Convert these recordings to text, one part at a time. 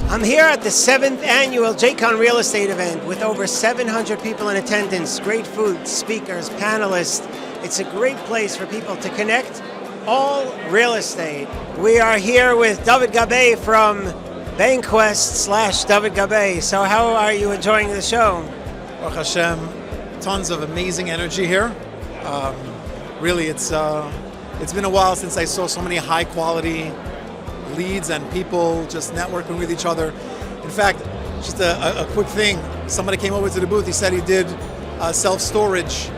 I'm here at the 7th annual JCON real estate event with over 700 people in attendance, great food, speakers, panelists. It's a great place for people to connect, all real estate. We are here with Dovid Gabay from Banquest / Dovid Gabay. So how are you enjoying the show? Baruch Hashem, tons of amazing energy here. Really, it's been a while since I saw so many high quality leads and people just networking with each other. In fact, just a quick thing, somebody came over to the booth, he said he did self-storage,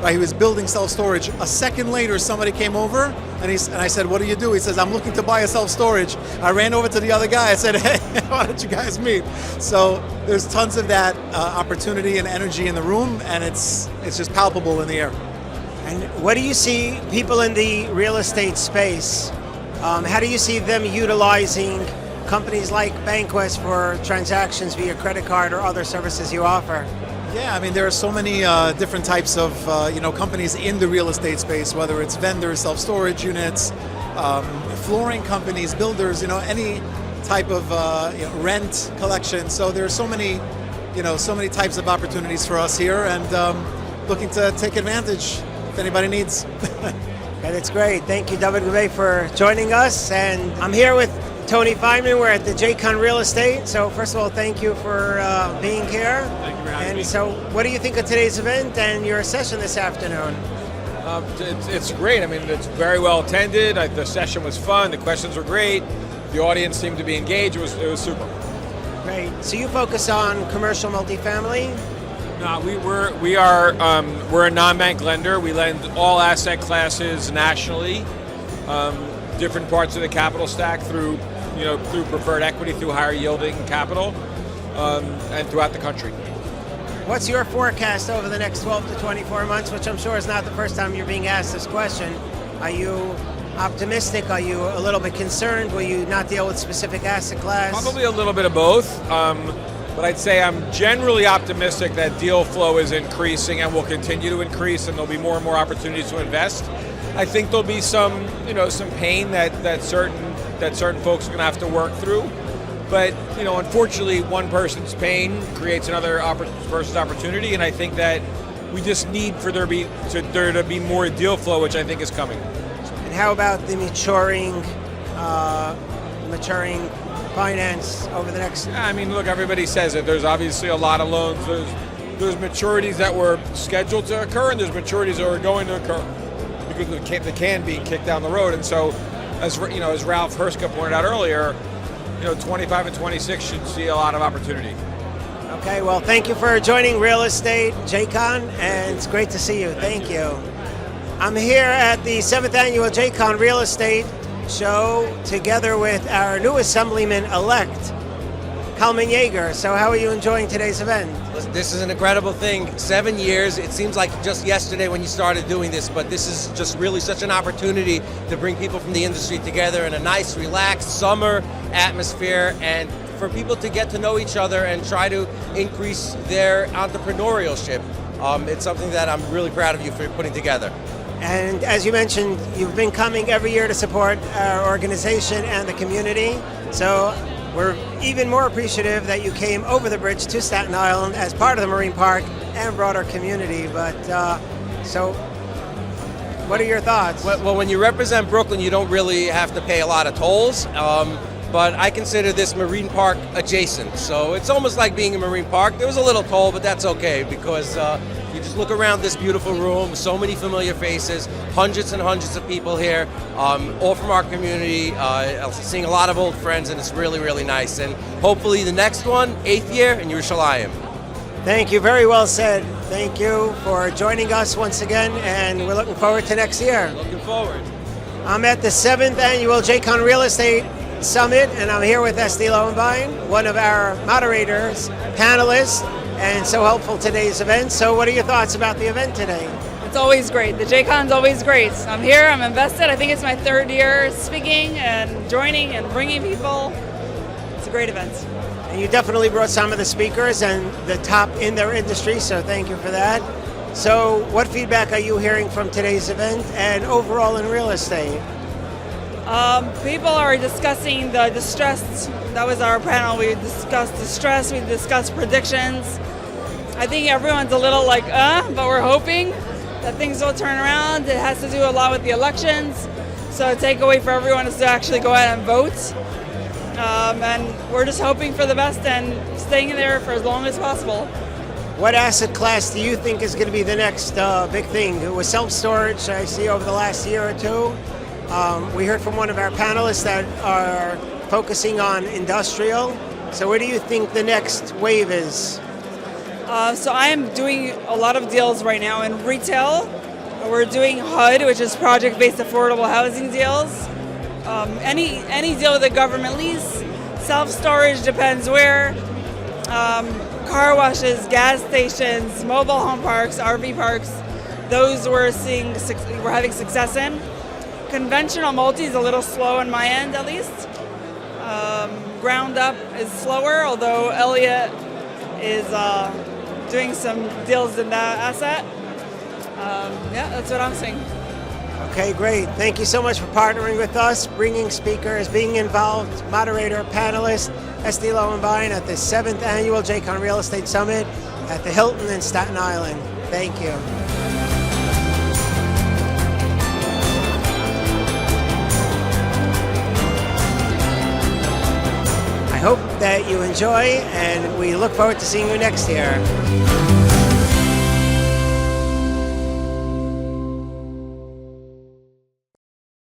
right? He was building self-storage. A second later, somebody came over and I said, what do you do? He says, I'm looking to buy a self-storage. I ran over to the other guy, I said, hey, why don't you guys meet? So there's tons of that opportunity and energy in the room, and it's just palpable in the air. And what do you see people in the real estate space? How do you see them utilizing companies like Banquest for transactions via credit card or other services you offer? Yeah, I mean, there are so many different types of companies in the real estate space, whether it's vendors, self-storage units, flooring companies, builders, any type of rent collection. So there are so many types of opportunities for us here, and looking to take advantage if anybody needs. Okay, that's great. Thank you, Dovid Gabay, for joining us. And I'm here with Tony Fineman. We're at the JCON Real Estate. So first of all, thank you for being here. Thank you for having me. And so what do you think of today's event and your session this afternoon? It's great. I mean, it's very well attended. The session was fun. The questions were great. The audience seemed to be engaged. It was super. Great. So you focus on commercial multifamily? No, we're a non-bank lender. We lend all asset classes nationally, different parts of the capital stack through preferred equity, through higher yielding capital, and throughout the country. What's your forecast over the next 12 to 24 months, which I'm sure is not the first time you're being asked this question? Are you optimistic? Are you a little bit concerned? Will you not deal with specific asset class? Probably a little bit of both. But I'd say I'm generally optimistic that deal flow is increasing and will continue to increase, and there'll be more and more opportunities to invest. I think there'll be some pain that certain folks are going to have to work through. But unfortunately, one person's pain creates another person's opportunity, and I think that we just need for there to be more deal flow, which I think is coming. And how about the maturing finance over the next? I mean, look, everybody says it. There's obviously a lot of loans. There's maturities that were scheduled to occur, and there's maturities that are going to occur because of the can being kicked down the road. And so, as Ralph Herska pointed out earlier, 25 and 26 should see a lot of opportunity. Okay, well, thank you for joining Real Estate JCON, and it's great to see you. Thank you. I'm here at the 7th annual JCON Real Estate show together with our new Assemblyman-elect, Kalman Yeger. So how are you enjoying today's event? This is an incredible thing. 7 years, it seems like just yesterday when you started doing this, but this is just really such an opportunity to bring people from the industry together in a nice, relaxed summer atmosphere, and for people to get to know each other and try to increase their entrepreneurship. It's something that I'm really proud of you for putting together. And as you mentioned, you've been coming every year to support our organization and the community. So we're even more appreciative that you came over the bridge to Staten Island as part of the Marine Park and broader community. But so what are your thoughts? Well, when you represent Brooklyn, you don't really have to pay a lot of tolls. But I consider this Marine Park adjacent. So it's almost like being in Marine Park. There was a little toll, but that's okay because you just look around this beautiful room, so many familiar faces, hundreds and hundreds of people here, all from our community, seeing a lot of old friends, and it's really, really nice. And hopefully the next one, 8th year in Yerushalayim. Thank you, very well said. Thank you for joining us once again, and we're looking forward to next year. Looking forward. I'm at the 7th annual JCON Real Estate Summit, and I'm here with Esther Lowenbein, one of our moderators, panelists, and so helpful today's event. So what are your thoughts about the event today? It's always great. The JCON's always great. I'm here, I'm invested. I think it's my 3rd year speaking and joining and bringing people. It's a great event. And you definitely brought some of the speakers and the top in their industry, so thank you for that. So what feedback are you hearing from today's event and overall in real estate? People are discussing the distress. That was our panel. We discussed distress. We discussed predictions. I think everyone's a little like, but we're hoping that things will turn around. It has to do a lot with the elections. So a takeaway for everyone is to actually go out and vote. And we're just hoping for the best and staying there for as long as possible. What asset class do you think is going to be the next big thing? With self-storage, I see over the last year or two. We heard from one of our panelists that are focusing on industrial. So where do you think the next wave is? So I am doing a lot of deals right now in retail. We're doing HUD, which is project-based affordable housing deals. Any deal with a government lease. Self-storage depends where. Car washes, gas stations, mobile home parks, RV parks. Those we're having success in. Conventional multi is a little slow on my end, at least. Ground up is slower, although Elliott is doing some deals in that asset. That's what I'm seeing. Okay, great. Thank you so much for partnering with us, bringing speakers, being involved, moderator, panelist, Esther Lowenbein at the 7th Annual JCON Real Estate Summit at the Hilton in Staten Island. Thank you. I hope that you enjoy, and we look forward to seeing you next year.